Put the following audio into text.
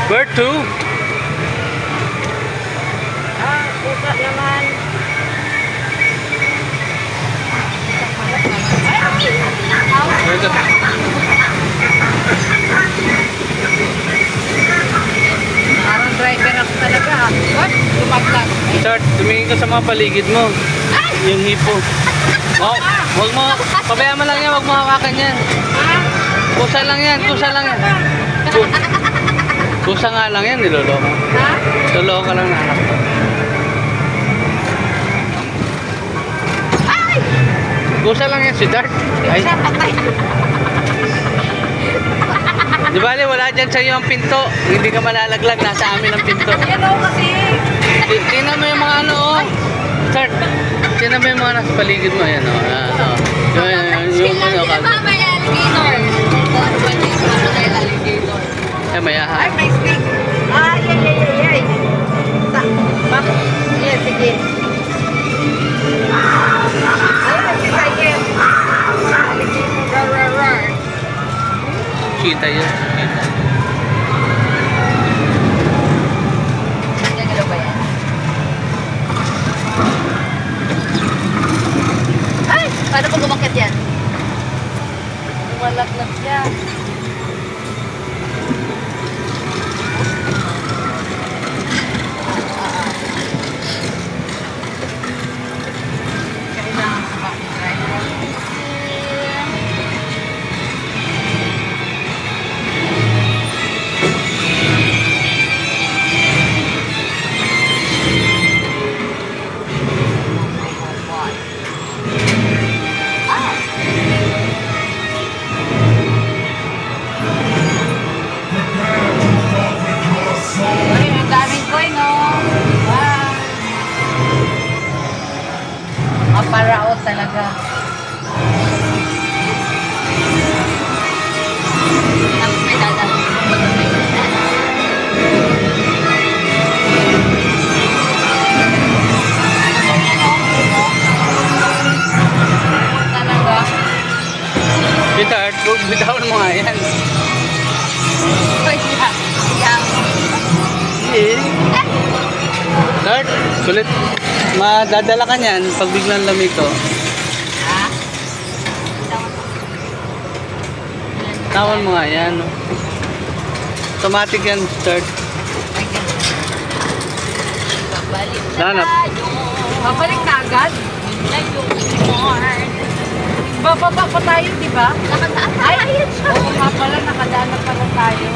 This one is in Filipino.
Where to? Pusa naman. Where to? Parang driver ako talaga. What? Lumaglag. Start, tumingin ka sa mga paligid mo. Yung hipo. Oh, wag mo, pabayaan mo lang yan, wag mo hawakan yan. Kusa lang yan, kusa lang yan. Kusa nga lang yan, niloloko. Ha? Niloloko lang na anak ko. Kusa lang yan si Dart. Ay. Di ba, wala dyan sa'yo ang pinto. Hindi ka malalaglag, nasa amin ang pinto. Yan o kasi. Tingnan mo yung mga ano, oh. Start. Tingnan mo yung mga nasa paligid mo. Ayan, oh. Yung ano, May alligator. Ano ba yung alligator? eh, mayaha. Ay, may stick. Ay. Yes, sige. Ay, sige. Alligator. Kita yun. Kita. Nagagalaw ba yan? Ay! Paano pag umakyat yan? Malaglag siya. Kailangan sa bakit driver. Ay, ang daming coin, no? Wow. Maparao talaga. Tapos may dadalhin. Talaga. Si Dart, bitawan mo nga yan. Ay, yang. Eh. Dart, kulit. Madadala ka niyan pag biglang lamig to. Ha? Tawan mo nga yan. No? Automatic yan, Dart. Babalik Lanap. Babalik na agad? Bababa pa tayo, di ba? Nakadaan na tayo. Oo nga pala, nakadaan na pala tayo.